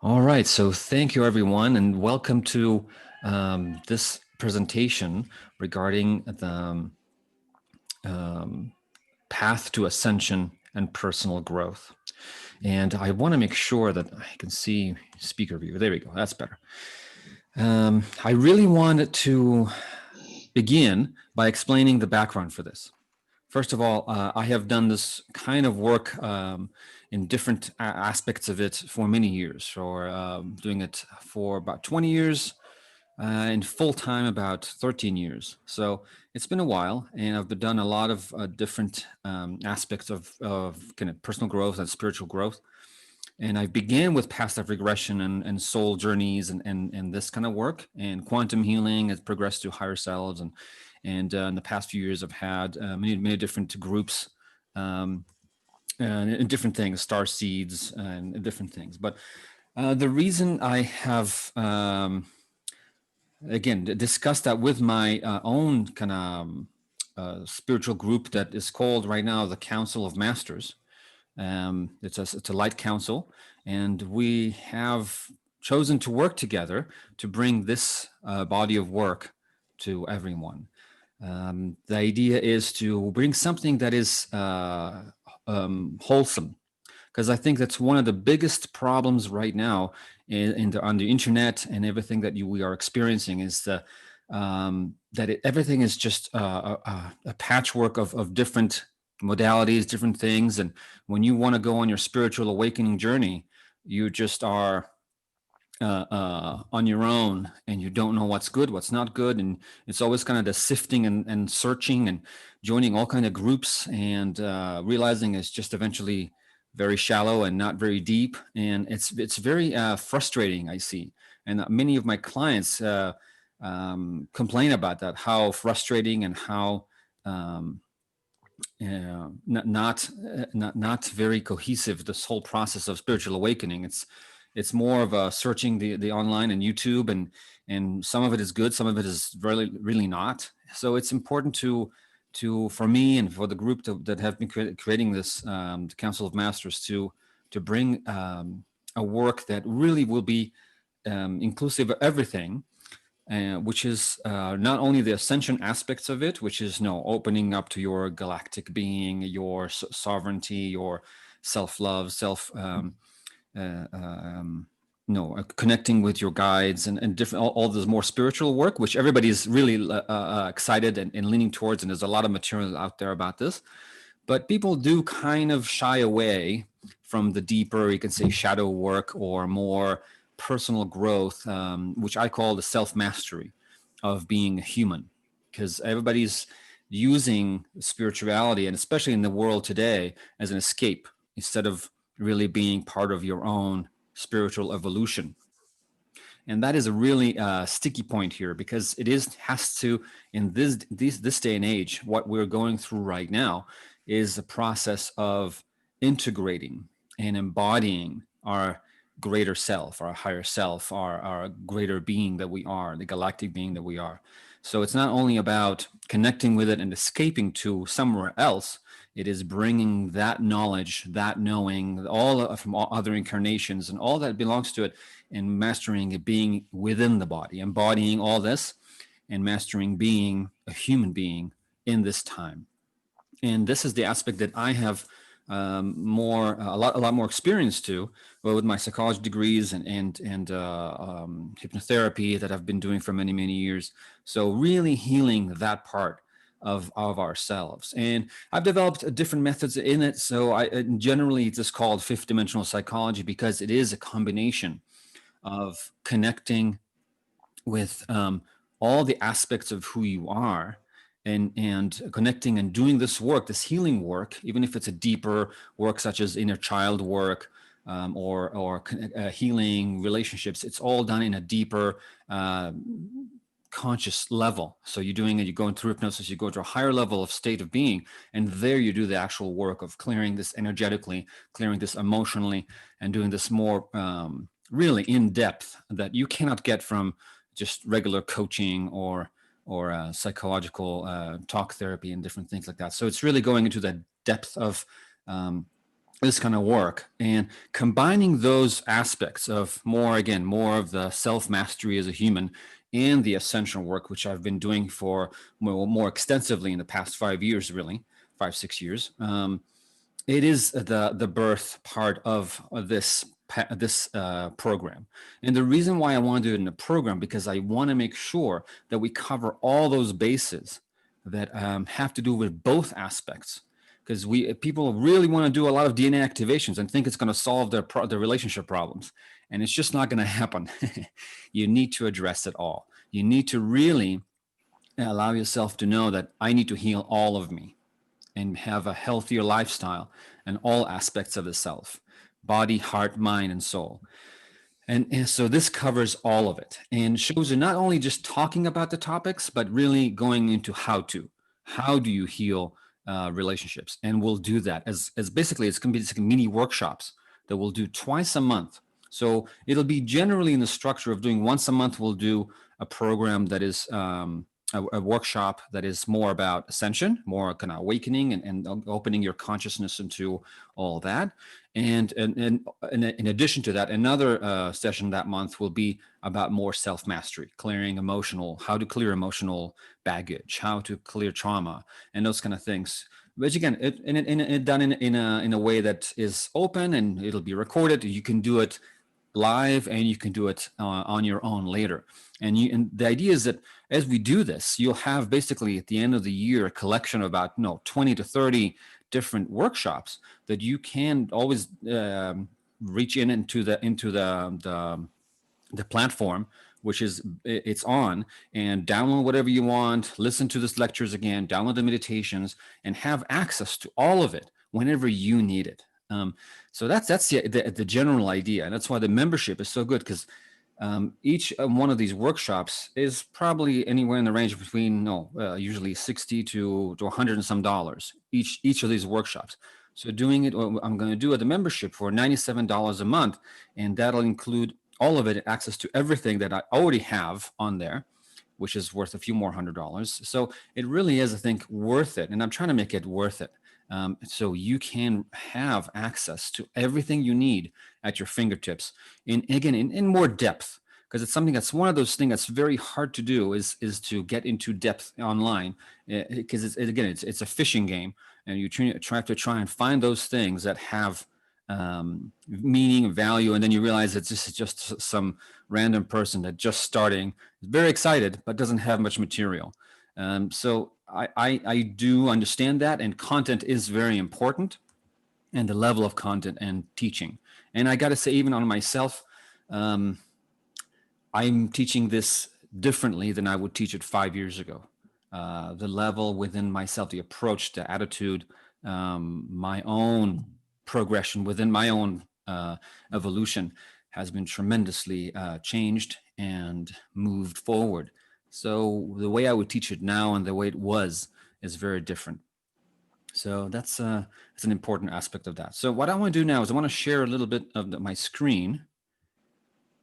All right, so thank you everyone, and welcome to this presentation regarding the path to ascension and personal growth. And I want to make sure that I can see speaker view. There we go. That's better. I really wanted to begin by explaining the background for this. First of all, I have done this kind of work in different aspects of it for many years, or doing it for about 20 years, and full time about 13 years. So it's been a while, and I've done a lot of different aspects of kind of personal growth and spiritual growth. And I began with past life regression and soul journeys and this kind of work, and quantum healing has progressed to higher selves. And in the past few years, I've had many different groups um, and different things, star seeds and different things. But the reason I have again discussed that with my own kind of spiritual group that is called right now the Council of Masters. It's a light council, and we have chosen to work together to bring this body of work to everyone. The idea is to bring something that is wholesome, because I think that's one of the biggest problems right now on the internet and everything that we are experiencing is everything is just a patchwork of different modalities, different things. And when you want to go on your spiritual awakening journey, you just are on your own, and you don't know what's good, what's not good. And it's always kind of the sifting and searching and joining all kind of groups, and realizing it's just eventually very shallow and not very deep. And it's very frustrating, I see. And many of my clients complain about that, how frustrating and how not very cohesive this whole process of spiritual awakening. It's more of a searching the online and YouTube, and some of it is good, some of it is really not. So it's important to for me and for the group that have been creating this the Council of Masters to bring a work that really will be inclusive of everything, which is not only the ascension aspects of it, which is opening up to your galactic being, your sovereignty, your self-love, connecting with your guides, and different all this more spiritual work, which everybody is really excited and leaning towards, and there's a lot of material out there about this. But people do kind of shy away from the deeper, you can say, shadow work or more personal growth, which I call the self-mastery of being a human, because everybody's using spirituality, and especially in the world today, as an escape instead of really being part of your own spiritual evolution. And that is a really sticky point here, because has to, in this day and age, what we're going through right now is a process of integrating and embodying our greater self, our higher self, our greater being that we are, the galactic being that we are. So it's not only about connecting with it and escaping to somewhere else. It is bringing that knowledge, that knowing, from all other incarnations and all that belongs to it, and mastering it, being within the body, embodying all this, and mastering being a human being in this time. And this is the aspect that I have a lot more experience to, well, with my psychology degrees and hypnotherapy that I've been doing for many years. So really healing that part of ourselves. And I've developed different methods in it. So I generally it's just called fifth dimensional psychology, because it is a combination of connecting with all the aspects of who you are, and connecting and doing this work, this healing work, even if it's a deeper work such as inner child work, or healing relationships. It's all done in a deeper conscious level. So you're doing it, you're going through hypnosis, you go to a higher level of state of being, and there you do the actual work of clearing this energetically, clearing this emotionally, and doing this more really in depth that you cannot get from just regular coaching or psychological talk therapy and different things like that. So it's really going into the depth of this kind of work, and combining those aspects of more of the self-mastery as a human and the ascension work, which I've been doing for more extensively in the past 5 years, really 5-6 years. It is the birth part of this program, and the reason why I want to do it in a program, because I want to make sure that we cover all those bases that have to do with both aspects, because people really want to do a lot of DNA activations and think it's going to solve their relationship problems, and it's just not going to happen. You need to address it all. You need to really allow yourself to know that I need to heal all of me and have a healthier lifestyle in all aspects of the self: body, heart, mind, and soul. And so this covers all of it and shows you not only just talking about the topics, but really going into how do you heal relationships. And we'll do that as basically, it's going to be just mini workshops that we'll do twice a month. So it'll be generally in the structure of doing once a month. We'll do a program that is a workshop that is more about ascension, more kind of awakening and opening your consciousness into all that. And in addition to that, another session that month will be about more self-mastery, how to clear emotional baggage, how to clear trauma, and those kind of things. Which again, done in a way that is open, and it'll be recorded. You can do it live, and you can do it on your own later. And the idea is that as we do this, you'll have basically at the end of the year a collection of about 20 to 30 different workshops that you can always reach into the platform, which is it's on, and download whatever you want, listen to these lectures again, download the meditations, and have access to all of it whenever you need it. So that's the general idea, and that's why the membership is so good, because each one of these workshops is probably anywhere in the range between usually $60 to $100 and some dollars each of these workshops. So doing it, I'm going to do the membership for $97 a month, and that'll include all of it, access to everything that I already have on there, which is worth a few more $100. So it really is, I think, worth it, and I'm trying to make it worth it. So you can have access to everything you need at your fingertips, in more depth, because it's something that's one of those things that's very hard to do is to get into depth online, because it's a fishing game, and you try and find those things that have meaning, value, and then you realize that this is just some random person that just starting, very excited, but doesn't have much material. So I do understand that, and content is very important, and the level of content and teaching. And I got to say, even on myself, I'm teaching this differently than I would teach it 5 years ago. The level within myself, the approach, the attitude, my own progression within my own evolution has been tremendously changed and moved forward. So the way I would teach it now and the way it was is very different. So that's an important aspect of that. So what I want to do now is I want to share a little bit of my screen,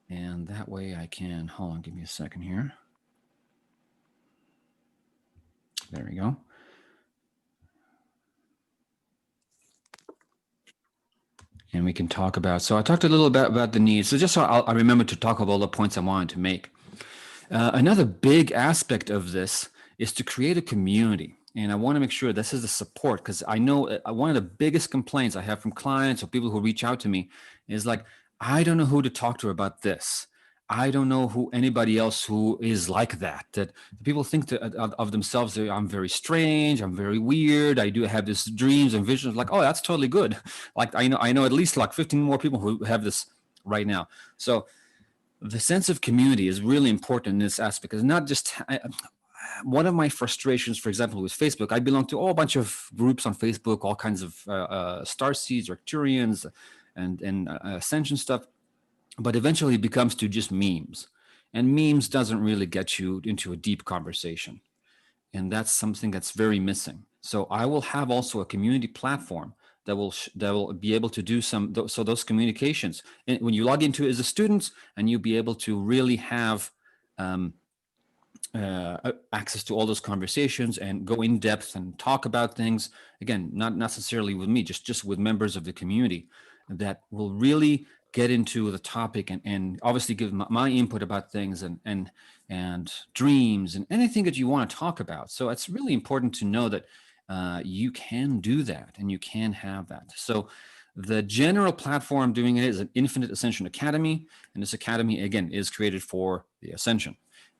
and that way I can, hold on, give me a second here. There we go. And we can talk about, so I talked a little bit about the needs. So just so I remember to talk about all the points I wanted to make. Another big aspect of this is to create a community. And I want to make sure this is the support, because I know one of the biggest complaints I have from clients or people who reach out to me is like, I don't know who to talk to about this. I don't know who anybody else who is like that. That people think of themselves, I'm very strange, I'm very weird, I do have these dreams and visions. Like, oh, that's totally good. Like I know at least like 15 more people who have this right now. So the sense of community is really important in this aspect. It's not just one of my frustrations, for example, with Facebook. I belong to a whole bunch of groups on Facebook, all kinds of starseeds, Arcturians, and Ascension stuff. But eventually it becomes to just memes, and memes doesn't really get you into a deep conversation. And that's something that's very missing. So I will have also a community platform that will be able to do those communications. And when you log into it as a student, and you'll be able to really have access to all those conversations and go in depth and talk about things. Again, not necessarily with me, just with members of the community that will really get into the topic and obviously give my input about things and dreams and anything that you want to talk about. So it's really important to know that you can do that and you can have that. So the general platform doing it is an Infinite Ascension Academy, and this academy again is created for the Ascension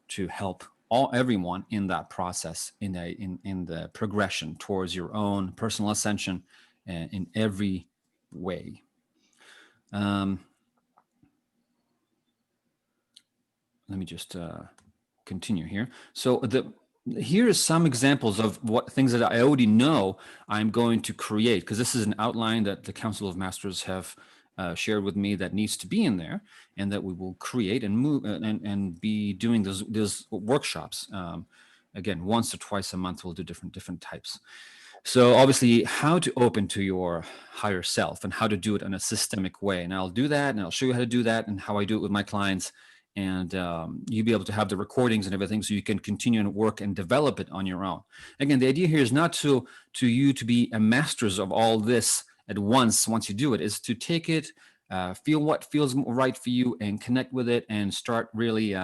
to help everyone in that process in the progression towards your own personal ascension in every way. Let me just continue here. So here is some examples of what things that I already know I'm going to create, because this is an outline that the Council of Masters have shared with me that needs to be in there, and that we will create and move and be doing those workshops. Again, once or twice a month, we'll do different types. So obviously, how to open to your higher self and how to do it in a systemic way. And I'll do that, and I'll show you how to do that and how I do it with my clients. And you'll be able to have the recordings and everything, so you can continue and work and develop it on your own. Again, the idea here is not to you to be a masters of all this at once you do it, is to take it, feel what feels right for you and connect with it and start really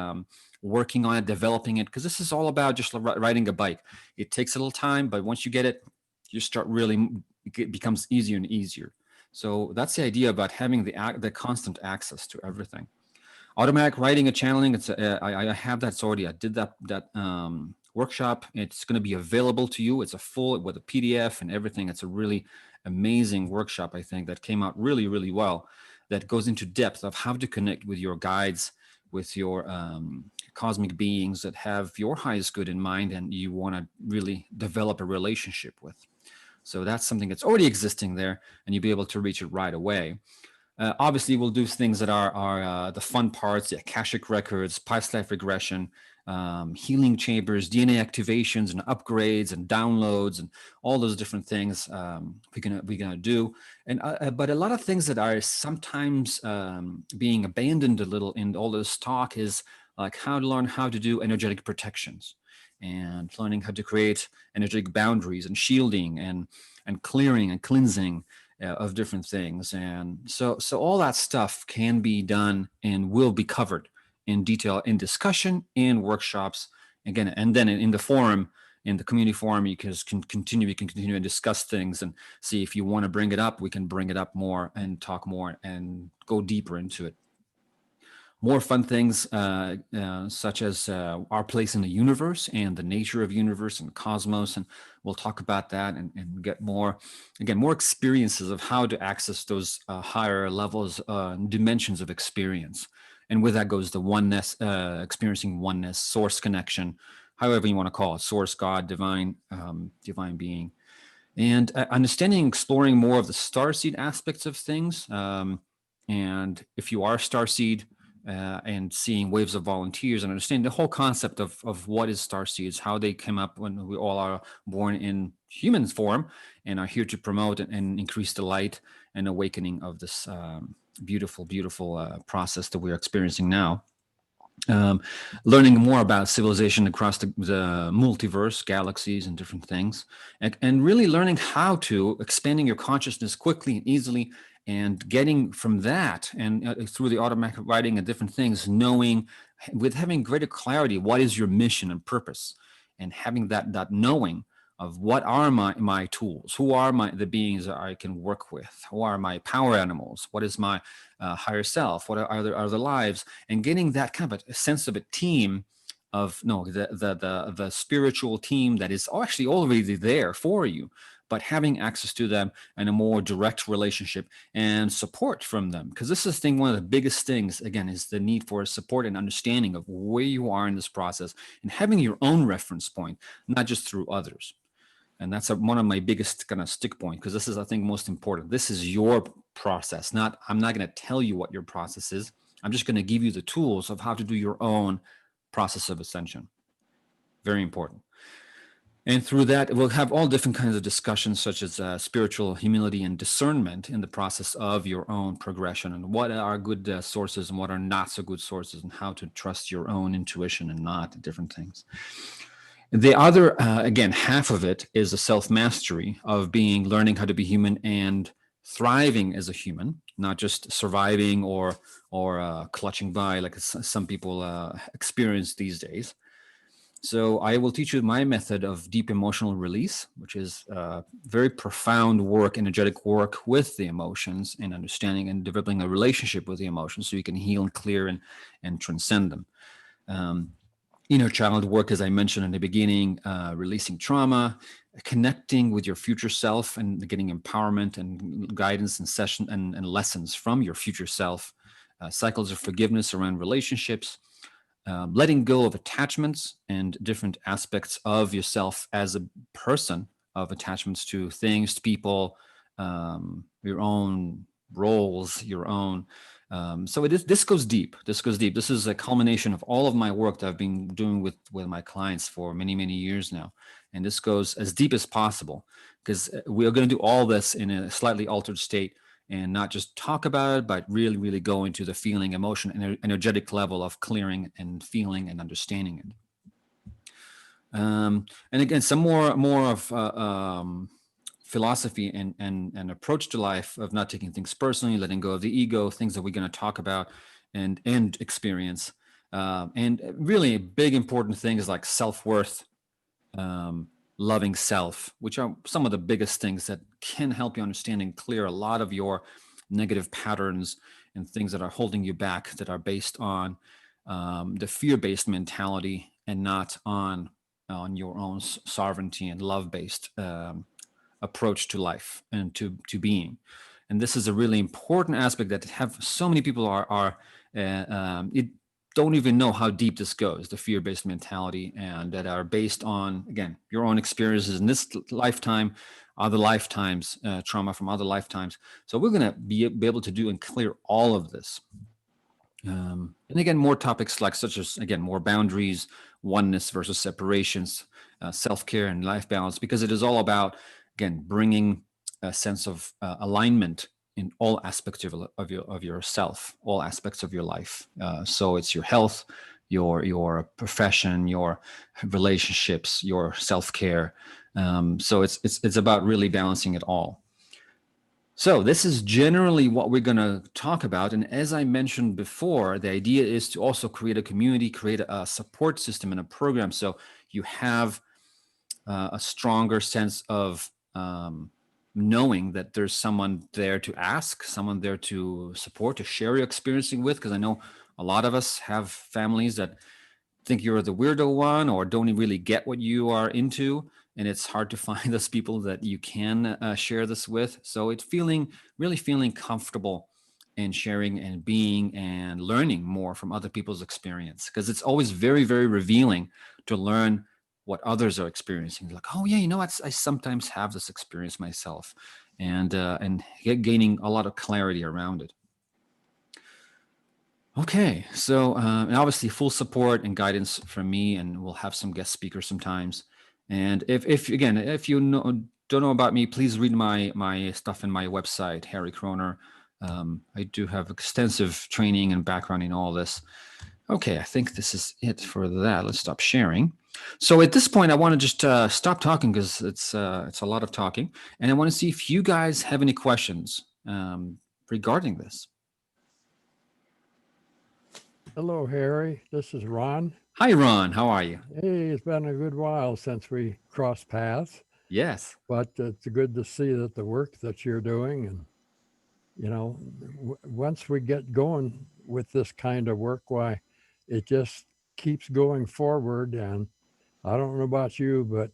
working on it, developing it, because this is all about just riding a bike. It takes a little time, but once you get it, you start really, it becomes easier and easier. So that's the idea about having the constant access to everything. Automatic writing and channeling, it's I have that already. I did that workshop. It's going to be available to you. It's a full with a PDF and everything. It's a really amazing workshop, I think, that came out really, really well, that goes into depth of how to connect with your guides, with your cosmic beings that have your highest good in mind and you want to really develop a relationship with. So that's something that's already existing there, and you'll be able to reach it right away. Obviously, we'll do things that are the fun parts, the Akashic records, past life regression, healing chambers, DNA activations and upgrades and downloads and all those different things we're gonna do. And but a lot of things that are sometimes being abandoned a little in all this talk is like how to learn how to do energetic protections and learning how to create energetic boundaries and shielding and clearing and cleansing of different things. And so all that stuff can be done and will be covered in detail in discussion and workshops again, and then in the forum, in the community forum, you can continue and discuss things and see if you want to bring it up, we can bring it up more and talk more and go deeper into it. More fun things such as our place in the universe and the nature of universe and cosmos, and we'll talk about that and get more experiences of how to access those higher levels, dimensions of experience. And with that goes the oneness, experiencing oneness, source connection, however you want to call it, source, God, divine being, and understanding, exploring more of the starseed aspects of things. And if you are starseed, and seeing waves of volunteers and understanding the whole concept of what is starseeds, how they came up when we all are born in human form and are here to promote and increase the light and awakening of this beautiful process that we're experiencing now. Learning more about civilization across the multiverse, galaxies, and different things, and really learning how to expanding your consciousness quickly and easily, and getting from that and through the automatic writing and different things, knowing with having greater clarity what is your mission and purpose, and having that knowing of what are my tools, who are the beings that I can work with, who are my power animals, what is my higher self, what are the lives, and getting that kind of a sense of a team of the spiritual team that is actually already there for you, but having access to them and a more direct relationship and support from them. Because this is one of the biggest things, again, is the need for support and understanding of where you are in this process and having your own reference point, not just through others. And that's one of my biggest kind of stick point, because this is, I think, most important. This is your process. I'm not going to tell you what your process is. I'm just going to give you the tools of how to do your own process of ascension. Very important. And through that, we'll have all different kinds of discussions, such as spiritual humility and discernment in the process of your own progression, and what are good sources and what are not so good sources, and how to trust your own intuition and not different things. The other, again, half of it is a self-mastery of learning how to be human and thriving as a human, not just surviving or clutching by like some people experience these days. So I will teach you my method of deep emotional release, which is very profound work, energetic work with the emotions and understanding and developing a relationship with the emotions so you can heal and clear and transcend them. Inner child work, as I mentioned in the beginning, releasing trauma, connecting with your future self and getting empowerment and guidance and session and lessons from your future self, cycles of forgiveness around relationships, letting go of attachments and different aspects of yourself as a person, of attachments to things, to people, your own roles, your own. So this goes deep. This goes deep. This is a culmination of all of my work that I've been doing with my clients for many, many years now. And this goes as deep as possible because we are going to do all this in a slightly altered state and not just talk about it, but really, really go into the feeling, emotion, and energetic level of clearing and feeling and understanding it. And again, some more of philosophy and approach to life of not taking things personally, letting go of the ego, things that we're going to talk about and experience. And really big important things like self-worth, loving self, which are some of the biggest things that can help you understand and clear a lot of your negative patterns and things that are holding you back, that are based on the fear-based mentality and not on your own sovereignty and love-based approach to life and to being. And this is a really important aspect that have so many people it don't even know how deep this goes, the fear-based mentality, and that are based on, again, your own experiences in this lifetime, other lifetimes, trauma from other lifetimes. So we're going to be able to do and clear all of this. And again, more topics such as, again, more boundaries, oneness versus separations, self-care and life balance, because it is all about, again, bringing a sense of alignment in all aspects of yourself, all aspects of your life. So it's your health, your profession, your relationships, your self-care. So it's about really balancing it all. So this is generally what we're going to talk about. And as I mentioned before, the idea is to also create a community, create a support system and a program, so you have a stronger sense of knowing that there's someone there to ask, someone there to support, to share your experiencing with. Because I know a lot of us have families that think you're the weirdo one or don't really get what you are into. And it's hard to find those people that you can share this with. So it's really feeling comfortable and sharing and being and learning more from other people's experience. Because it's always very, very revealing to learn what others are experiencing. Like, oh yeah, you know what? I sometimes have this experience myself, and gaining a lot of clarity around it. Okay, so and obviously full support and guidance from me, and we'll have some guest speakers sometimes. And if again, if you don't know about me, please read my stuff in my website, Harry Kroner. I do have extensive training and background in all this. Okay, I think this is it for that. Let's stop sharing. So at this point, I want to just stop talking because it's a lot of talking, and I want to see if you guys have any questions regarding this. Hello, Harry. This is Ron. Hi, Ron. How are you? Hey, it's been a good while since we crossed paths, Yes. but it's good to see that the work that you're doing, and once we get going with this kind of work, why, it just keeps going forward. And I don't know about you, but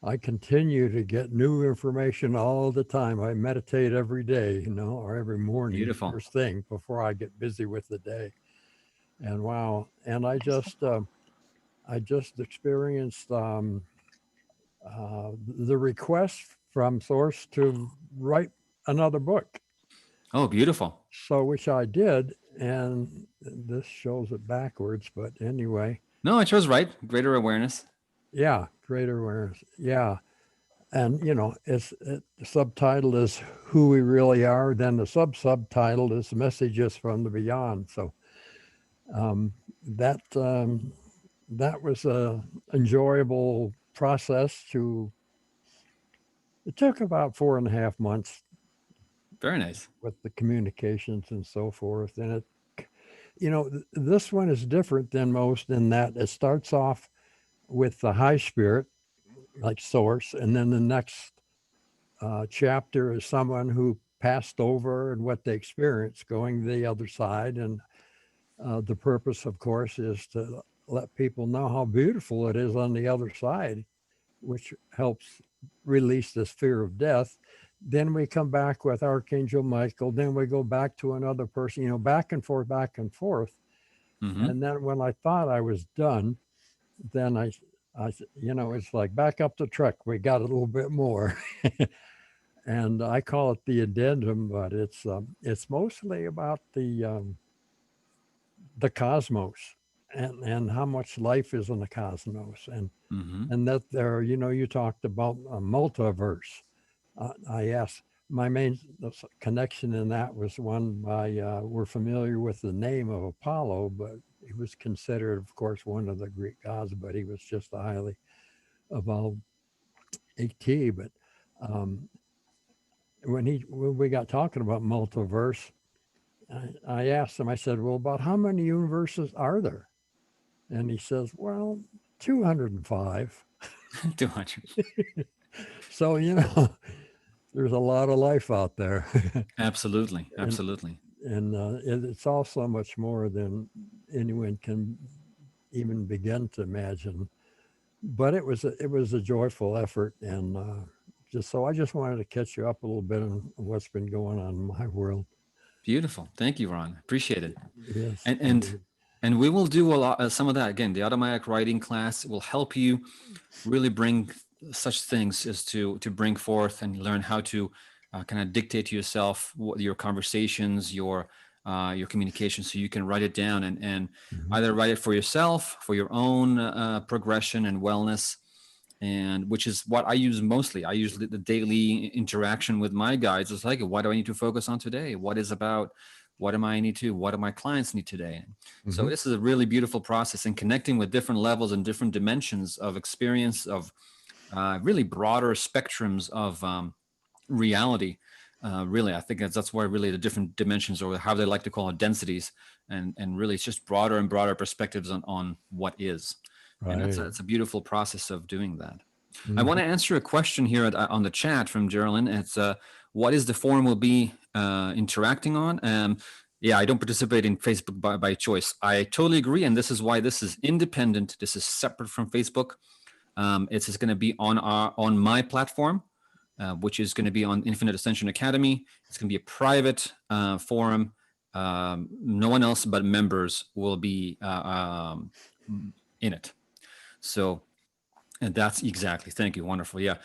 I continue to get new information all the time. I meditate every day, or every morning, Beautiful. first thing before I get busy with the day. And wow, and I just experienced the request from Source to write another book. Oh, beautiful. So, which I did, and this shows it backwards, but anyway. No, it was right. Greater awareness. Yeah, greater awareness. Yeah. And the subtitle is who we really are. Then the subtitle is messages from the beyond. So um, that that was a enjoyable process. It took about 4.5 months Very nice. with the communications and so forth. And this one is different than most in that it starts off with the high spirit, like source, and then the next chapter is someone who passed over and what they experienced going to the other side. And the purpose, of course, is to let people know how beautiful it is on the other side, which helps release this fear of death. Then we come back with Archangel Michael. Then we go back to another person, back and forth, back and forth. Mm-hmm. And then when I thought I was done, then it's like back up the truck. We got a little bit more. And I call it the addendum, but it's mostly about the cosmos and how much life is in the cosmos, Mm-hmm. and that you talked about a multiverse. I asked my main connection in that was one by we're familiar with the name of Apollo, but he was considered, of course, one of the Greek gods, but he was just a highly evolved ET. But um, when we got talking about multiverse, I asked him, I said, well, about how many universes are there? And he says, well, 205. 200. So, there's a lot of life out there. Absolutely. and Absolutely. it's all so much more than anyone can even begin to imagine. But it was a joyful effort. And I just wanted to catch you up a little bit on what's been going on in my world. Beautiful. Thank you, Ron. Appreciate it. Yes, And and indeed. and we will do a lot some of that again. The automatic writing class will help you really bring such things as to bring forth and learn how to kind of dictate to yourself your conversations, your communication, so you can write it down and Mhm. either write it for yourself for your own progression and wellness, and which is what I use mostly. I use the daily interaction with my guides. It's like, what do I need to focus on today? What is about? What am I need to? What do my clients need today? So Mhm. this is a really beautiful process, and connecting with different levels and different dimensions of experience, of really broader spectrums of reality. Really, I think that's why really the different dimensions, or how they like to call it, densities, and really it's just broader and broader perspectives on what is, and Right. it's a beautiful process of doing that. I want Mhm. to answer a question here on the chat from Geraldine. It's what is the forum we'll be interacting on? Yeah, I don't participate in Facebook by choice. I totally agree, and this is why this is independent. This is separate from Facebook. It's just going to be on my platform, which is going to be on Infinite Ascension Academy. It's going to be a private forum. No one else but members will be in it. So, and that's exactly. Thank you. Wonderful. Yeah.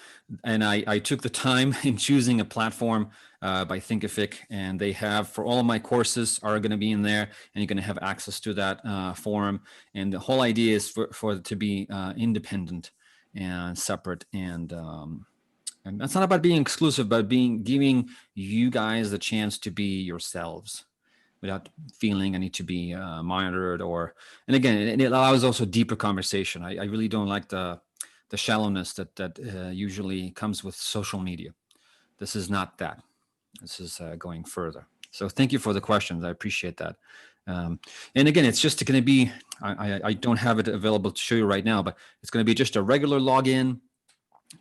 And I took the time in choosing a platform by Thinkific, and they have, for all of my courses are going to be in there, and you're going to have access to that forum. And the whole idea is for it to be independent and separate. And that's not about being exclusive, but giving you guys the chance to be yourselves without feeling I need to be monitored. And again, it allows also deeper conversation. I really don't like the shallowness that usually comes with social media. This is not that. This is going further. So thank you for the questions. I appreciate that. And again, it's just going to be, I don't have it available to show you right now, but it's going to be just a regular login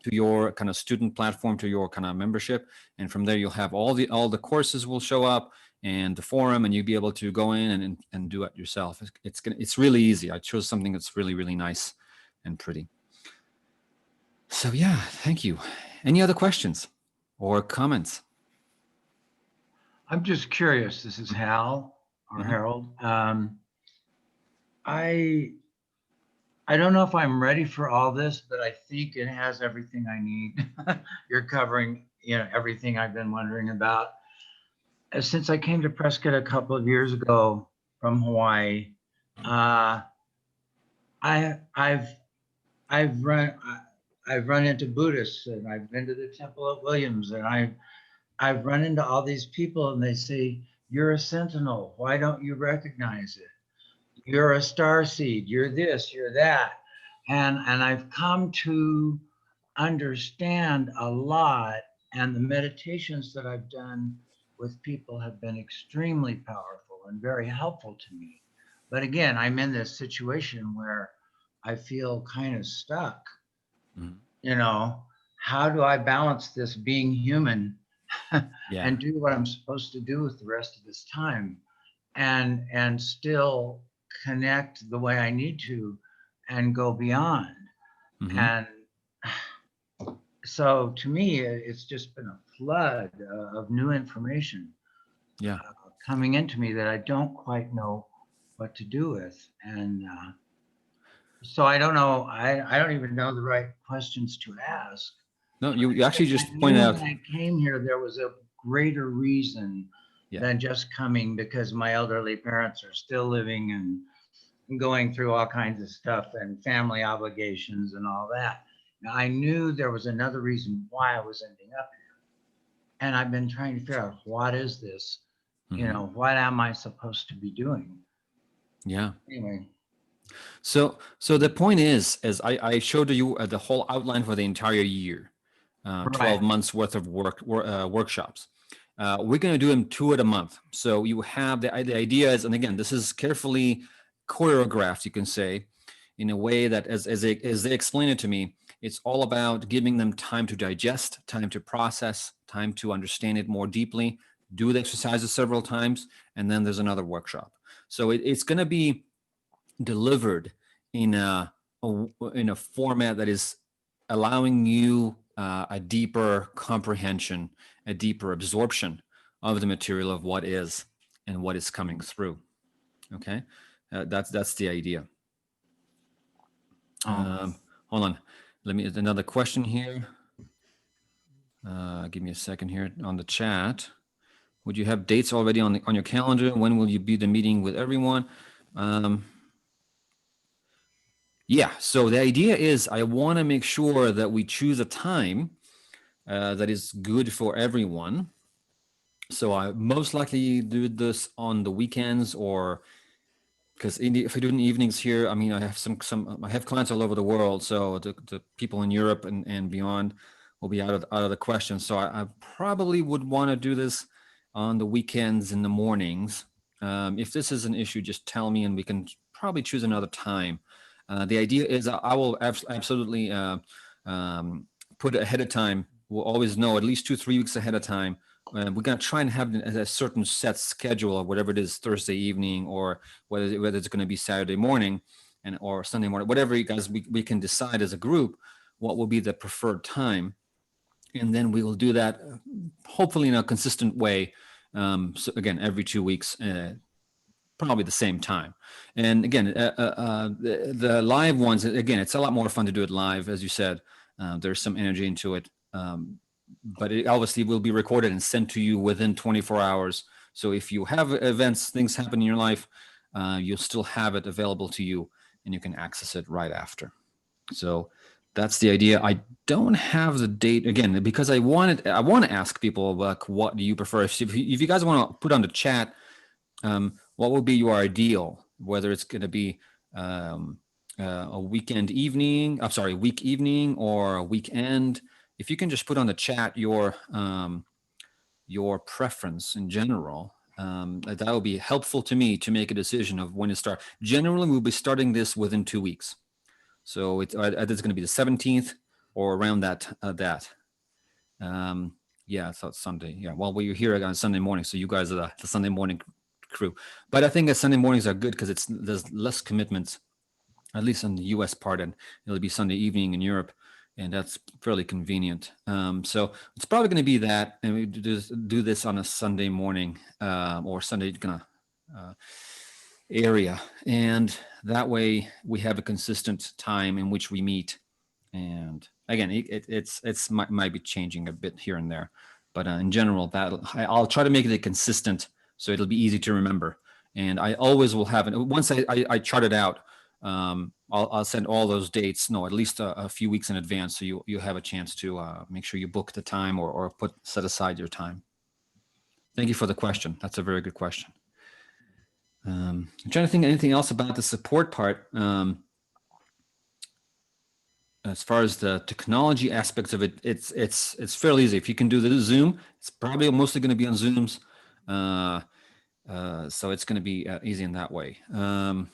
to your kind of student platform, to your kind of membership, and from there you'll have all the courses will show up, and the forum, and you'll be able to go in and do it yourself. It's really easy. I chose something that's really, really nice and pretty. So yeah, thank you. Any other questions or comments? I'm just curious. This is Hal or Mhm. Harold. I I don't know if I'm ready for all this, but I think it has everything I need. You're covering, everything I've been wondering about. Since I came to Prescott a couple of years ago from Hawaii, uh, I've I've run I've run into Buddhists, and I've been to the Temple at Williams, and I've run into all these people, and they say, "You're a sentinel. Why don't you recognize it? You're a star seed. You're this. You're that." And I've come to understand a lot, and the meditations that I've done with people have been extremely powerful and very helpful to me. But again, I'm in this situation where I feel kind of stuck. Mhm. You know, how do I balance this being human Yeah. and do what I'm supposed to do with the rest of this time, and still connect the way I need to and go beyond. Hmm. And so to me, it's just been a flood of new information Yeah. coming into me that I don't quite know what to do with. And so I don't know, I don't even know the right questions to ask. No, you actually I just pointed knew out. when I came here, there was a greater reason Yeah. than just coming because my elderly parents are still living and going through all kinds of stuff and family obligations and all that. Now, I knew there was another reason why I was ending up here. And I've been trying to figure out, what is this? You Mhm. know, what am I supposed to be doing? Yeah. Anyway, So the point is, as I showed you the whole outline for the entire year, 12 right. months worth of workshops. We're going to do them 2 at a month. So you have the idea is, and again, this is carefully choreographed, you can say, in a way that as they explain it to me, it's all about giving them time to digest, time to process, time to understand it more deeply, do the exercises several times, and then there's another workshop. So it's going to be delivered in a format that is allowing you a deeper comprehension, a deeper absorption of the material of what is and what is coming through. Okay, that's the idea. Oh, Hold on, let me another question here. Give me a second here on the chat. Would you have dates already on your calendar? When will you be the meeting with everyone? Yeah, so the idea is I want to make sure that we choose a time that is good for everyone. So I most likely do this on the weekends, or because if I do it in the evenings here, I mean, I have I have clients all over the world, so the people in Europe and beyond will be out of the question. So I probably would want to do this on the weekends in the mornings. If this is an issue, just tell me and we can probably choose another time. The idea is I will absolutely put it ahead of time. We'll always know at least 2-3 weeks ahead of time. We're going to try and have a certain set schedule of whatever it is, Thursday evening, or whether it's going to be Saturday morning or Sunday morning, whatever you guys we can decide as a group what will be the preferred time, and then we will do that hopefully in a consistent way. So again, every 2 weeks, probably the same time. And again, the live ones, again, it's a lot more fun to do it live, as you said. There's some energy into it. But it obviously will be recorded and sent to you within 24 hours. So if you have events, things happen in your life, you'll still have it available to you and you can access it right after. So that's the idea. I don't have the date again because I want to ask people, like, what do you prefer? If you guys want to put on the chat, what would be your ideal, whether it's going to be a week evening or a weekend. If you can just put on the chat your preference in general, that would be helpful to me to make a decision of when to start. Generally, we'll be starting this within 2 weeks. So it's going to be the 17th or around that. Yeah, I thought Sunday. Yeah, well, we're here on Sunday morning, so you guys are the Sunday morning crew. But I think that Sunday mornings are good because there's less commitments, at least on the U.S. part, and it'll be Sunday evening in Europe, and that's fairly convenient. So it's probably going to be that, and we do this on a Sunday morning or Sunday area, and that way we have a consistent time in which we meet. And again, it's might be changing a bit here and there, but in general, that I'll try to make it consistent so it'll be easy to remember. And I always will have it once I chart it out. I'll send all those dates, no, at least a few weeks in advance, so you have a chance to make sure you book the time or set aside your time. Thank you for the question. That's a very good question. I'm trying to think anything else about the support part. As far as the technology aspects of it, it's fairly easy. If you can do the Zoom, it's probably mostly going to be on Zooms. So it's going to be easy in that way. I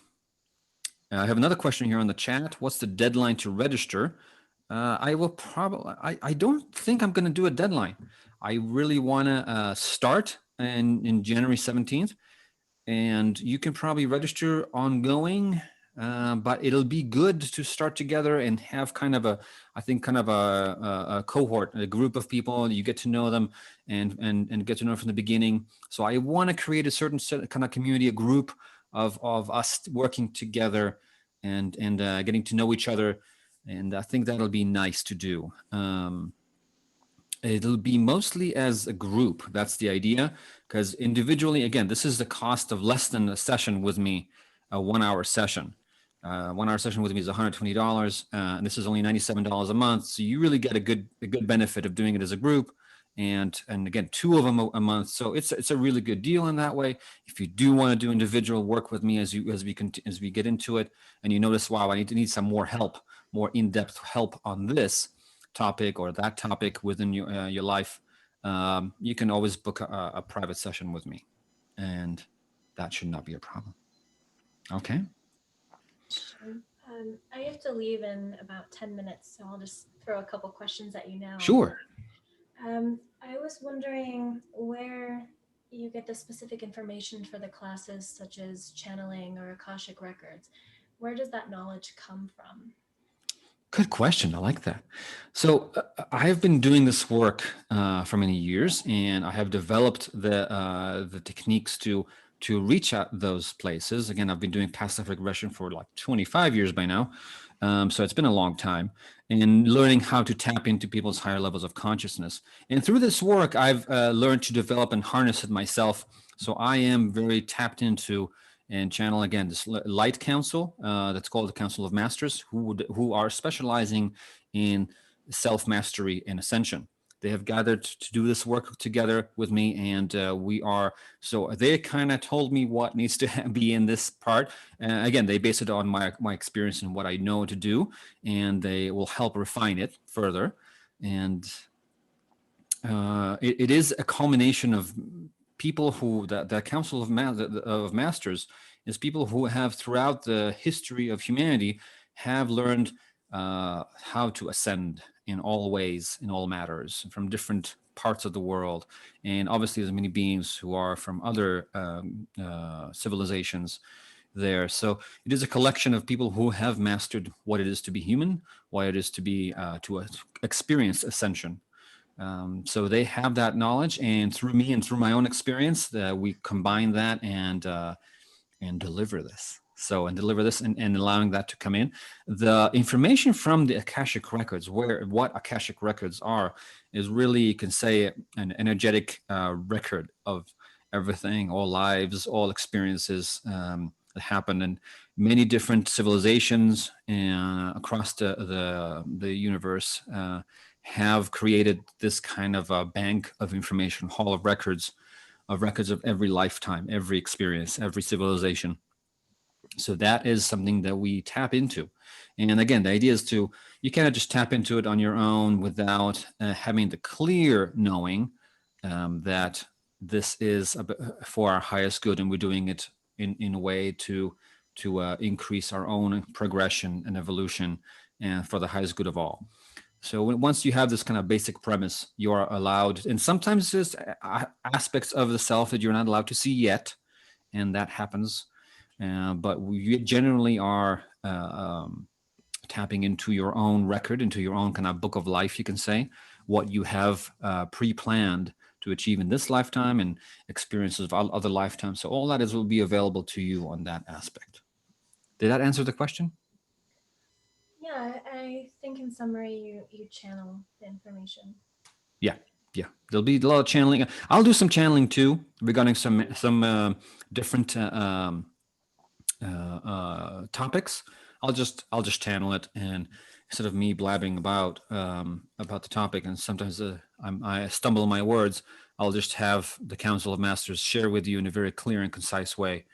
have another question here on the chat. What's the deadline to register? I will probably, I don't think I'm going to do a deadline. I really want to start in January 17th, and you can probably register ongoing, but it'll be good to start together and have kind of a, I think kind of a cohort, a group of people. You get to know them and get to know from the beginning. So I want to create a certain kind of community, a group of us working together and getting to know each other. And I think that'll be nice to do. It'll be mostly as a group. That's the idea. Because individually, again, this is the cost of less than a session with me, a 1 hour session. 1 hour session with me is $120, and this is only $97 a month. So you really get a good benefit of doing it as a group, and again, 2 of them a month. So it's a really good deal in that way. If you do want to do individual work with me as we get into it, and you notice, wow, I need some more help, more in-depth help on this topic or that topic within your life, you can always book a private session with me, and that should not be a problem. Okay. Sure. I have to leave in about 10 minutes, so I'll just throw a couple questions at you now. Sure. I was wondering where you get the specific information for the classes, such as channeling or Akashic records. Where does that knowledge come from? Good question. I like that. So I have been doing this work for many years, and I have developed the techniques to reach out those places. Again, I've been doing passive regression for like 25 years by now. So it's been a long time, and learning how to tap into people's higher levels of consciousness. And through this work, I've learned to develop and harness it myself. So I am very tapped into and channel, again, this light council that's called the Council of Masters, who are specializing in self-mastery and ascension. They have gathered to do this work together with me, and so they kind of told me what needs to be in this part. Again, they base it on my experience and what I know to do, and they will help refine it further. And it is a culmination of people who, the Council of Masters is people who have throughout the history of humanity have learned how to ascend in all ways, in all matters, from different parts of the world. And obviously there's many beings who are from other civilizations there. So it is a collection of people who have mastered what it is to be human, what it is to be, to experience ascension. So they have that knowledge, and through me and through my own experience, we combine that and deliver this. So, and deliver this and allowing that to come in. The information from the Akashic records, what Akashic records are, is really, you can say, an energetic record of everything, all lives, all experiences that happen in many different civilizations across the universe. Have created this kind of a bank of information, hall of records of every lifetime, every experience, every civilization. So that is something that we tap into. And again, the idea is you cannot just tap into it on your own without having the clear knowing that this is for our highest good, and we're doing it in a way to increase our own progression and evolution and for the highest good of all. So once you have this kind of basic premise, you are allowed, and sometimes there's aspects of the self that you're not allowed to see yet, and that happens. But we generally are tapping into your own record, into your own kind of book of life, you can say, what you have pre-planned to achieve in this lifetime and experiences of other lifetimes. So all that will be available to you on that aspect. Did that answer the question? Yeah, I think in summary, you channel the information. Yeah. There'll be a lot of channeling. I'll do some channeling too, regarding some different topics, I'll just channel it, and instead of me blabbing about the topic, and sometimes I stumble in my words, I'll just have the Council of Masters share with you in a very clear and concise way,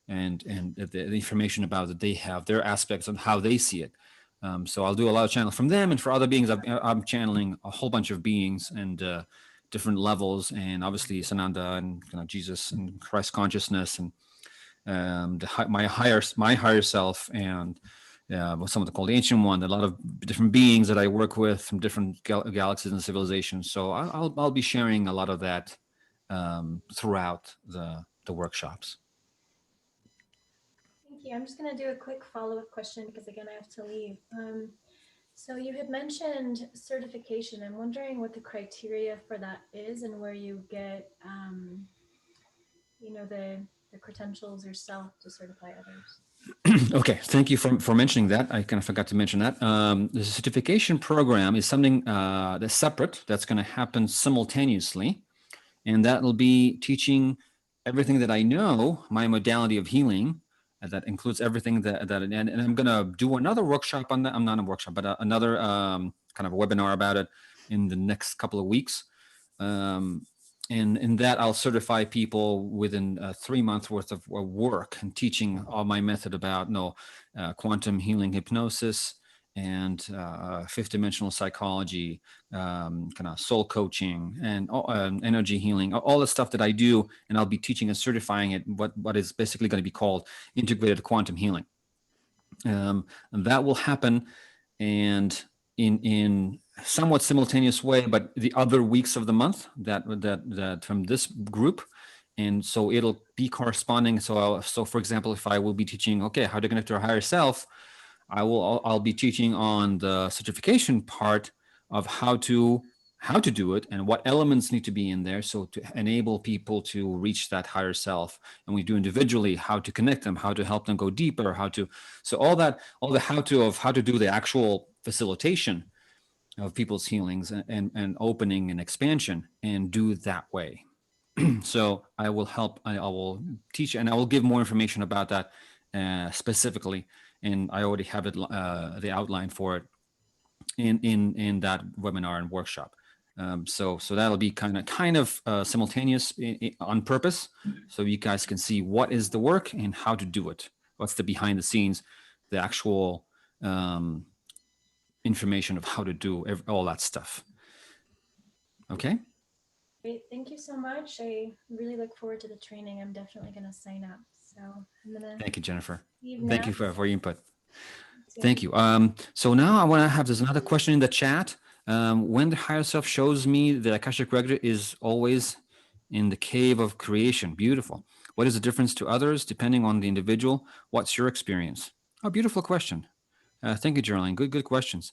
and the information about that they have, their aspects on how they see it. So I'll do a lot of channel from them, and for other beings, I'm channeling a whole bunch of beings and different levels, and obviously Sananda and Jesus and Christ consciousness, and my higher self, and what some of the called the Ancient One, a lot of different beings that I work with from different galaxies and civilizations. So I'll be sharing a lot of that throughout the workshops. Thank you. I'm just going to do a quick follow-up question because, again, I have to leave. So you had mentioned certification. I'm wondering what the criteria for that is and where you get, the credentials yourself to certify others. Okay, thank you for mentioning that. I kind of forgot to mention that. The certification program is something that's separate, that's going to happen simultaneously, and that will be teaching everything that I know, my modality of healing. That includes everything and I'm going to do another workshop on that. I'm not a workshop, but another kind of a webinar about it in the next couple of weeks. And in that, I'll certify people within 3 months worth of work and teaching all my method about quantum healing hypnosis and fifth dimensional psychology, kind of soul coaching and energy healing, all the stuff that I do. And I'll be teaching and certifying it, what is basically going to be called integrated quantum healing. And that will happen, and in somewhat simultaneous way, but the other weeks of the month that from this group. And so it'll be corresponding. So for example, if I will be teaching, how to connect to our higher self, I'll be teaching on the certification part of how to do it and what elements need to be in there, so to enable people to reach that higher self. And we do individually how to connect them, how to help them go deeper, so all the how to do the actual facilitation of people's healings and opening and expansion, and do it that way. So I will teach, and I will give more information about that specifically, and I already have it the outline for it in that webinar and workshop. So that'll be kind of simultaneous on purpose, so you guys can see what is the work and how to do it. What's the behind the scenes, the actual information of how to do all that stuff. Okay. Great. Thank you so much. I really look forward to the training. I'm definitely going to sign up. So I'm going to. Thank you, Jennifer. Leave Thank now. you for your input. Thank you. So now I want to have, there's another question in the chat. When the higher self shows me the Akashic record is always in the cave of creation. Beautiful. What is the difference to others depending on the individual? What's your experience? Oh, beautiful question. Thank you, Geraldine. Good questions.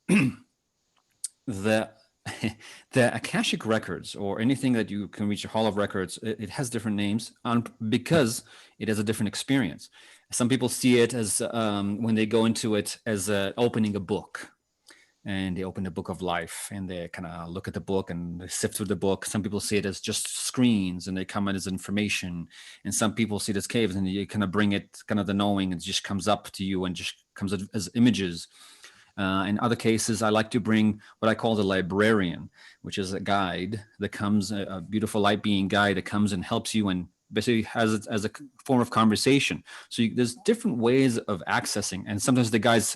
The Akashic records, or anything that you can reach a hall of records, it has different names because it has a different experience. Some people see it as when they go into it as opening a book, and they open the book of life and they kind of look at the book and they sift through the book. Some people see it as just screens and they come in as information, and some people see it as caves and you kind of bring it, kind of the knowing, and it just comes up to you and just comes as images. In other cases, I like to bring what I call the librarian, which is a guide that comes, a beautiful light being guide that comes and helps you and basically has it as a form of conversation. So there's different ways of accessing, and sometimes the guys,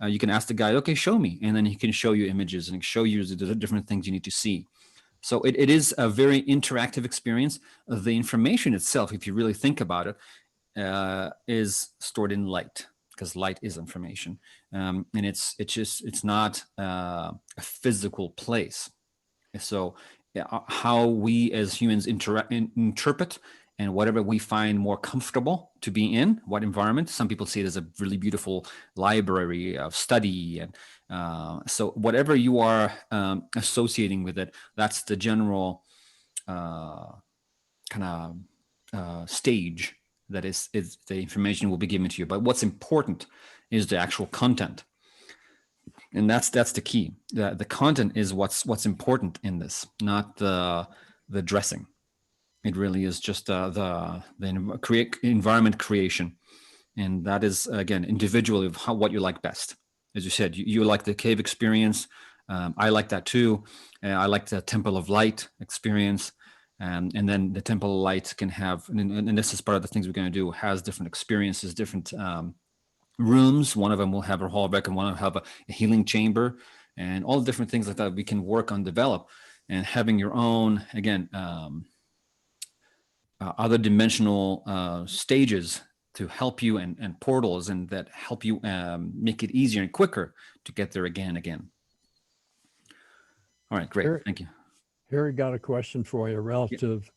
you can ask the guide, okay, show me, and then he can show you images and show you the different things you need to see. So it is a very interactive experience. The information itself, if you really think about it, is stored in light, because light is information, and it's not a physical place. So how we as humans interpret, and whatever we find more comfortable to be in, what environment. Some people see it as a really beautiful library of study, and so whatever you are associating with it, that's the general kind of stage that is the information will be given to you. But what's important is the actual content, and that's the key. The content is what's important in this, not the dressing. It really is just the environment creation And that is, again, individually of what you like best. As you said, you like the cave experience. I like that too. I like the Temple of Light experience. And then the Temple of Light can have, and this is part of the things we're going to do, has different experiences, different rooms. One of them will have a hall of record, one will have a healing chamber, and all different things like that we can work on, develop, and having your own, again, other dimensional stages to help you, and portals, and that help you make it easier and quicker to get there again and again. All right, great. Thank you. Here we got a question for you relative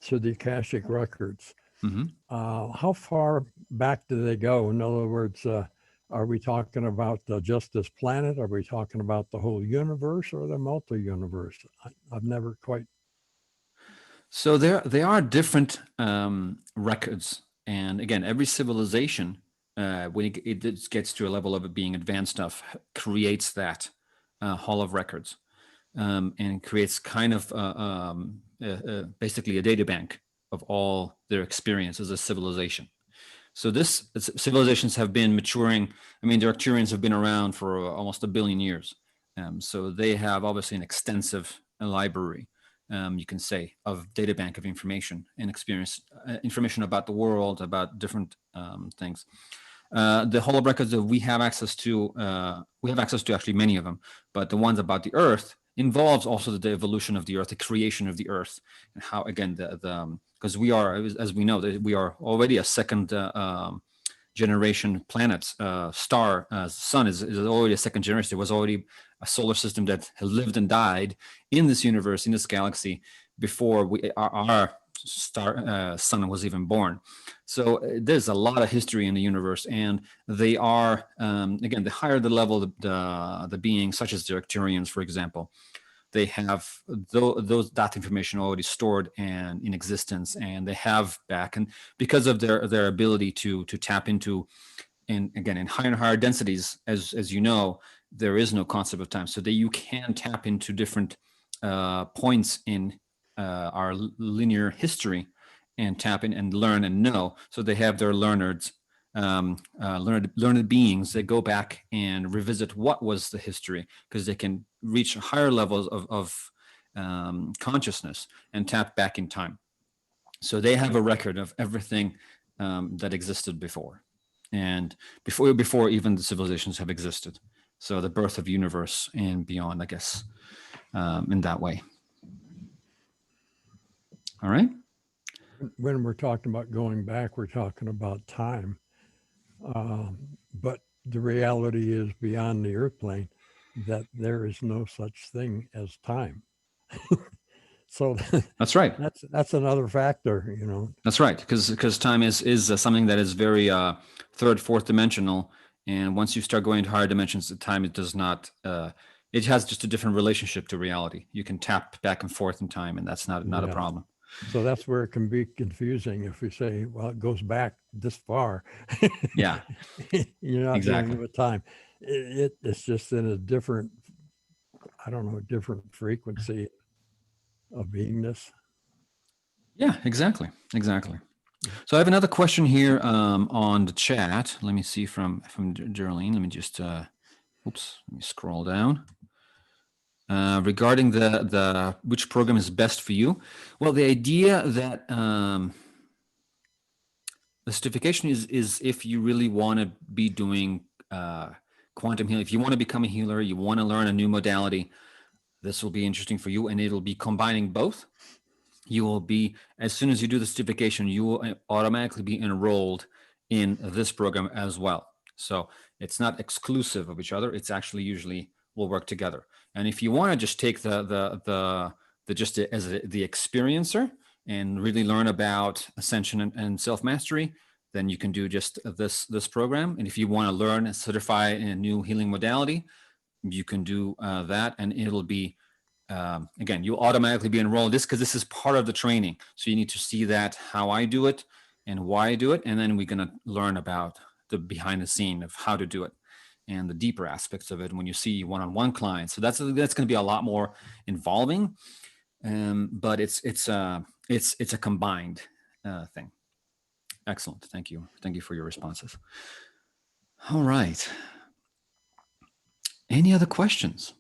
to the Akashic records. Mm-hmm. How far back do they go? In other words, are we talking about just this planet? Are we talking about the whole universe or the multi-universe? I've never quite. So there are different records, and again, every civilization, when it gets to a level of it being advanced enough, creates that hall of records, and creates kind of basically a data bank of all their experience as a civilization. So civilizations have been maturing. I mean, the Arcturians have been around for almost 1 billion years. So they have obviously an extensive library, you can say, of data bank of information and experience, information about the world, about different things. The hall of records that we have access to actually many of them, but the ones about the Earth involves also the evolution of the Earth, the creation of the Earth, and how, again, because we are, as we know, that we are already a second generation planet, star. Sun is already a second generation. There was already a solar system that had lived and died in this universe, in this galaxy, before our sun was even born. So there's a lot of history in the universe, and they are, again, the higher the level, the beings, such as the Arcturians, for example, they have that information already stored and in existence, and they have back, and because of their ability to tap into, and again, in higher and higher densities, as you know, there is no concept of time, so that you can tap into different points in our linear history and tap in and learn and know. So they have their learned beings that go back and revisit what was the history, because they can reach higher levels of consciousness and tap back in time. So they have a record of everything that existed before, and before even the civilizations have existed. So the birth of universe and beyond, I guess, in that way. All right. When we're talking about going back, we're talking about time. But the reality is, beyond the earth plane, that there is no such thing as time. So that's right. That's another factor, you know. That's right, because time is something that is very third, fourth dimensional, and once you start going to higher dimensions, the time, it does not. It has just a different relationship to reality. You can tap back and forth in time, and that's not a problem. So that's where it can be confusing if we say, well, it goes back this far. Yeah. You're not exactly dealing with time. It's just in a different, I don't know, different frequency of beingness. Yeah, exactly. So I have another question here on the chat. Let me see from Geraldine. Let me just, let me scroll down. Regarding the which program is best for you. Well, the idea that the certification is if you really want to be doing quantum healing, if you want to become a healer, you want to learn a new modality, this will be interesting for you, and it'll be combining both. You will be, as soon as you do the certification, you will automatically be enrolled in this program as well. So it's not exclusive of each other. It's actually usually will work together. And if you want to just take the experiencer and really learn about ascension and self-mastery, then you can do just this program. And if you want to learn and certify in a new healing modality, you can do that, and it'll be again, you'll automatically be enrolled because this is part of the training. So you need to see that, how I do it and why I do it, and then we're going to learn about the behind the scene of how to do it and the deeper aspects of it when you see one-on-one clients. So that's going to be a lot more involving, but it's a combined thing. Excellent. Thank you. Thank you for your responses. All right. Any other questions?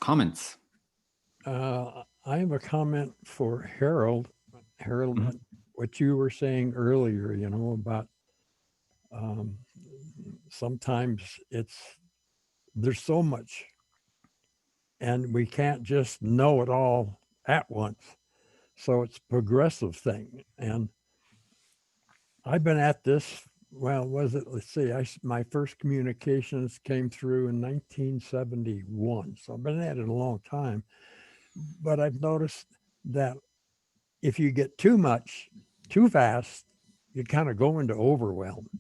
Comments? I have a comment for Harold. Harold, Mhm. what you were saying earlier, about sometimes there's so much and we can't just know it all at once. So it's a progressive thing. And I've been at this, well, let's see, my first communications came through in 1971. So I've been at it a long time. But I've noticed that if you get too much too fast, you kind of go into overwhelm.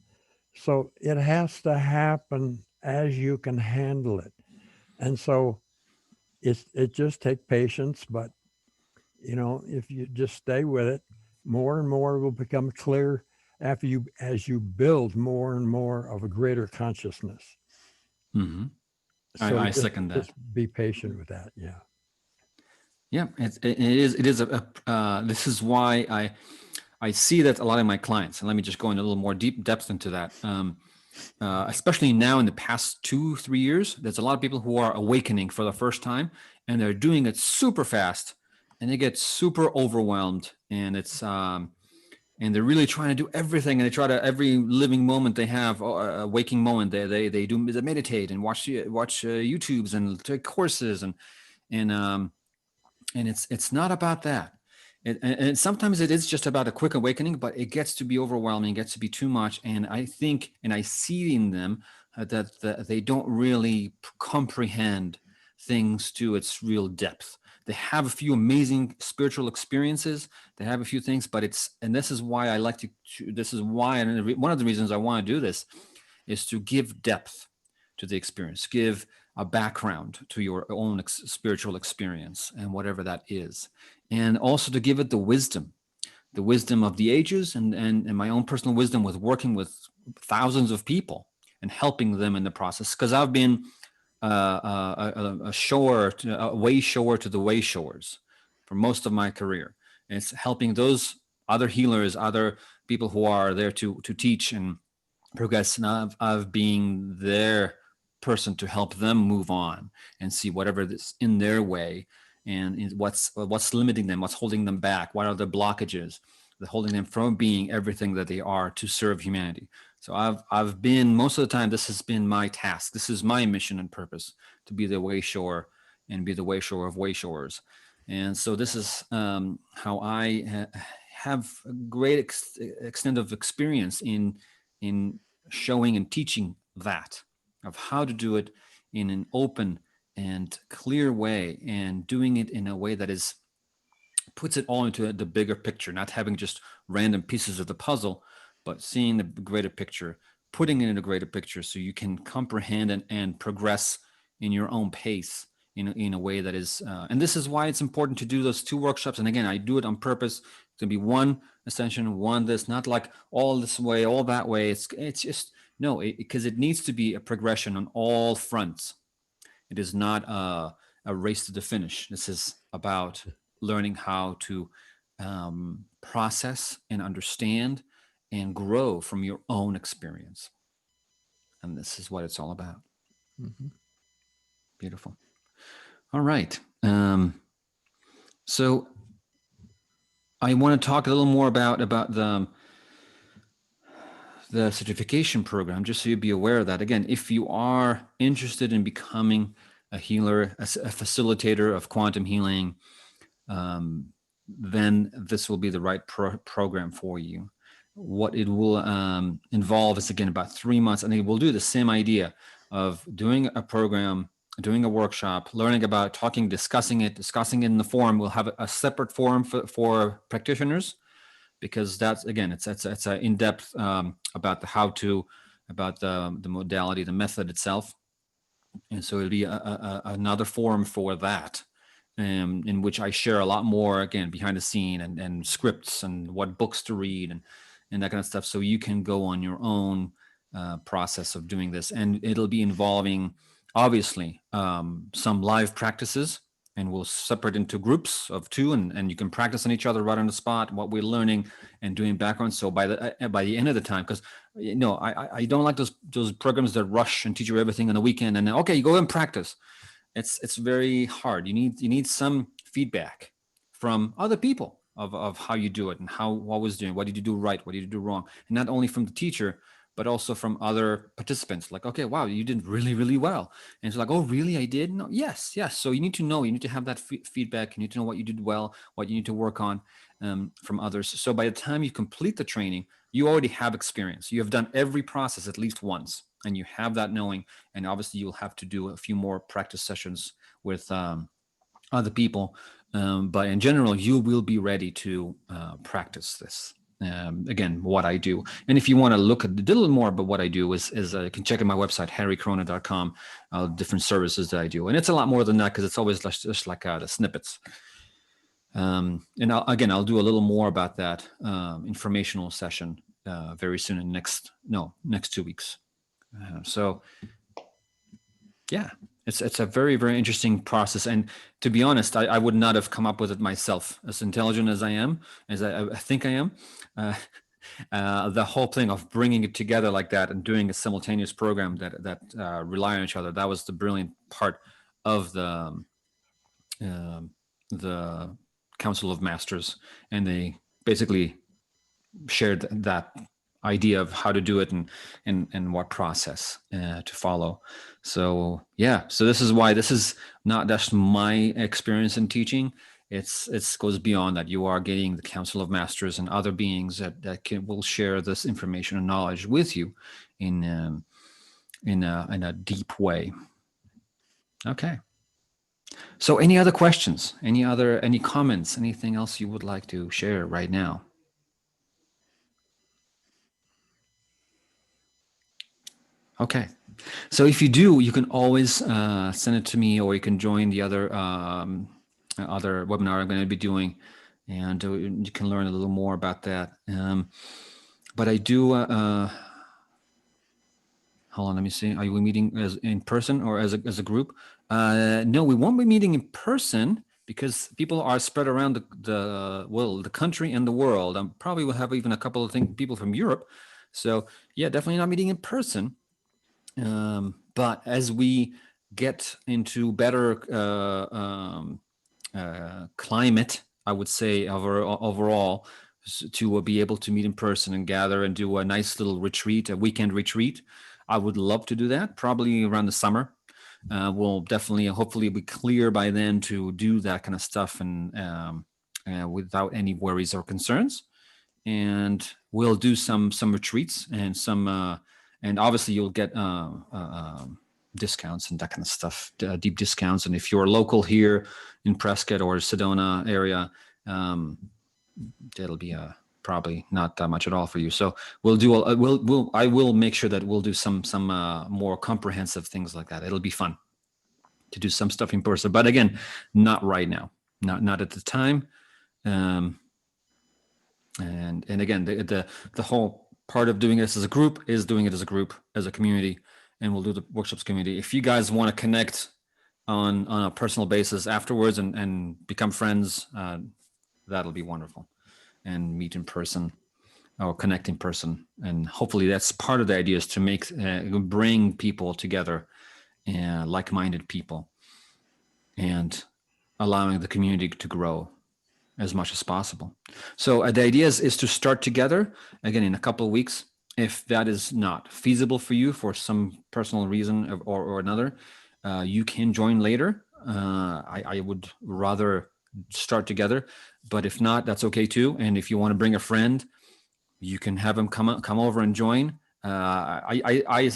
So it has to happen as you can handle it. And so it just take patience, but if you just stay with it, more and more will become clear as you build more and more of a greater consciousness. Mm-hmm. So I second that. just be patient with that. Yeah. Yeah, it is. This is why I see that a lot of my clients, and let me just go into a little more deep depth into that. Especially now in the past 2-3 years, there's a lot of people who are awakening for the first time, and they're doing it super fast, and they get super overwhelmed, and and they're really trying to do everything, and they try to every living moment they have, a waking moment, they meditate and watch YouTubes and take courses and it's not about that. And sometimes it is just about a quick awakening, but it gets to be overwhelming, it gets to be too much. And I think, and I see in them that they don't really comprehend things to its real depth. They have a few amazing spiritual experiences. They have a few things, but and this is why I like this is why, and one of the reasons I want to do this is to give depth to the experience, give a background to your own spiritual experience and whatever that is, and also to give it the wisdom of the ages and my own personal wisdom with working with thousands of people and helping them in the process, because I've been a way shower to the way showers for most of my career, and it's helping those other healers, other people who are there to teach and progress, and of being their person to help them move on and see whatever is in their way, and what's limiting them, what's holding them back, what are the blockages that holding them from being everything that they are to serve humanity. So I've been, most of the time, this has been my task, this is my mission and purpose, to be the way shower and be the way shower of way showers. And so this is how I have a great extent of experience in showing and teaching that, of how to do it in an open and clear way, and doing it in a way that puts it all into the bigger picture, not having just random pieces of the puzzle, but seeing the greater picture, putting it in a greater picture so you can comprehend and progress in your own pace in a way that is, and this is why it's important to do those 2 workshops. And again, I do it on purpose to be one Ascension, one this, not like all this way, all that way. It's just, no, because it needs to be a progression on all fronts. It is not a race to the finish. This is about learning how to process and understand and grow from your own experience. And this is what it's all about. Mm-hmm. Beautiful. All right. So I want to talk a little more about the certification program, just so you'd be aware of that. Again, if you are interested in becoming a healer, a facilitator of quantum healing, then this will be the right program for you. What it will involve is, again, about 3 months. And we'll do the same idea of doing a program, doing a workshop, learning about, discussing it in the forum. We'll have a separate forum for practitioners, because that's, again, it's an in-depth about the how-to, about the modality, the method itself. And so it'll be another forum for that, in which I share a lot more, again, behind the scene and scripts and what books to read and that kind of stuff. So you can go on your own process of doing this. And it'll be involving, obviously, some live practices and we'll separate into groups of 2, and you can practice on each other right on the spot what we're learning and doing background. So by the end of the time, because I don't like those programs that rush and teach you everything on the weekend and then, okay, you go and practice. It's very hard. You need some feedback from other people of how you do it and what was doing, what did you do right, what did you do wrong, and not only from the teacher, but also from other participants. Like, okay, wow, you did really, really well. And it's like, oh, really? I did? No, yes. So you need to know, you need to have that feedback. You need to know what you did well, what you need to work on from others. So by the time you complete the training, you already have experience. You have done every process at least once, and you have that knowing. And obviously, you'll have to do a few more practice sessions with other people. But in general, you will be ready to practice this. Again, what I do. And if you want to look at a little more about what I do is you can check out my website, harrycrona.com, different services that I do. And it's a lot more than that, because it's always just like the snippets. And I'll do a little more about that informational session very soon in next 2 weeks. So yeah, it's a very, very interesting process. And to be honest, I would not have come up with it myself, as intelligent as I am, as I think I am. The whole thing of bringing it together like that and doing a simultaneous program that rely on each other, that was the brilliant part of the Council of Masters. And they basically shared that idea of how to do it and what process to follow. So yeah, so this is why this is not just my experience in teaching. It's goes beyond that. You are getting the Council of Masters and other beings that will share this information and knowledge with you in a deep way. Okay. So any other questions? Any comments? Anything else you would like to share right now? Okay. So if you do, you can always send it to me, or you can join the other webinar I'm going to be doing, and you can learn a little more about that. But I do, hold on, let me see. Are we meeting as in person or as a group? No, we won't be meeting in person because people are spread around the country and the world. I probably will have even a couple of people from Europe. So yeah, definitely not meeting in person. But as we get into better climate, I would say overall, to be able to meet in person and gather and do a nice little retreat, a weekend retreat, I would love to do that. Probably around the summer. We'll definitely, hopefully, be clear by then to do that kind of stuff and without any worries or concerns. And we'll do some retreats and some. And obviously you'll get discounts and that kind of stuff, deep discounts. And if you're local here in Prescott or Sedona area, that'll be probably not that much at all for you. So we'll do. I will make sure that we'll do some more comprehensive things like that. It'll be fun to do some stuff in person, but again, not right now, not at the time. And again, the whole part of doing this as a group is doing it as a group, as a community, and we'll do the workshops community. If you guys want to connect on a personal basis afterwards and become friends, that'll be wonderful, and meet in person or connect in person. And hopefully that's part of the idea, is to bring people together, like-minded people, and allowing the community to grow as much as possible. So the idea is to start together again in a couple of weeks. If that is not feasible for you for some personal reason or another, you can join later. I would rather start together, but if not, that's okay too. And if you want to bring a friend, you can have them come over and join. I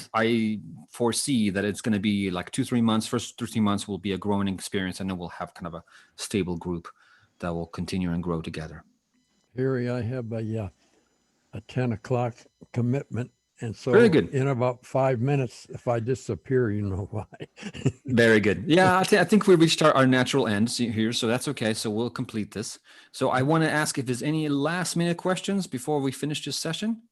foresee that it's going to be like 2-3 months. First 2-3 months will be a growing experience, and then we'll have kind of a stable group that will continue and grow together. Harry, I have a 10 o'clock commitment. And so Very good. in about 5 minutes, if I disappear, you know why. Very good. Yeah, I think we reached our natural end here, so that's okay. So we'll complete this. So I want to ask if there's any last minute questions before we finish this session.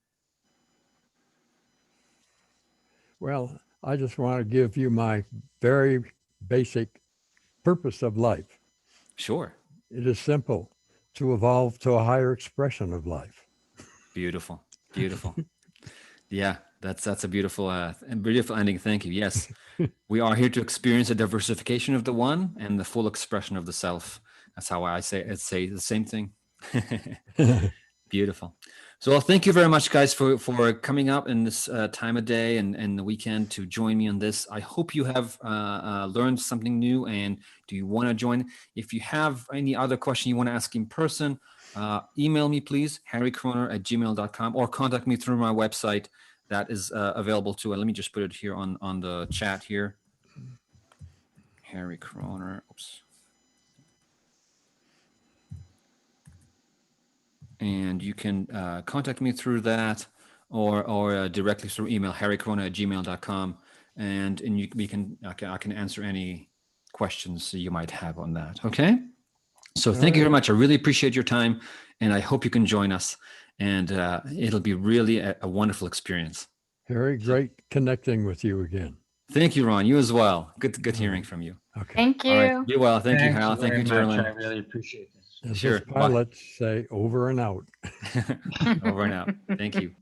Well, I just want to give you my very basic purpose of life. Sure. It is simple: to evolve to a higher expression of life. Beautiful. Beautiful. Yeah, that's a beautiful beautiful ending. Thank you. Yes. We are here to experience a diversification of the one and the full expression of the self. That's how I say the same thing. Beautiful. So, well, thank you very much, guys, for coming up in this time of day and the weekend to join me on this. I hope you have learned something new. And do you want to join? If you have any other question you want to ask in person, email me, please, harrykroner@gmail.com, or contact me through my website that is available too. And let me just put it here on the chat here. Harry Kroner. Oops. And you can contact me through that or directly through email, harrykroner@gmail.com. And I can answer any questions you might have on that. Okay. So thank you very much. I really appreciate your time, and I hope you can join us. And it'll be really a wonderful experience. Harry, great connecting with you again. Thank you, Ron. You as well. Good hearing from you. Okay. Thank All right. you. Be well. Thank you, Thanks Hal. Thank very you, much. Geraldine. I really appreciate this. As Sure. us pilots say, over and out. Over and out. Thank you.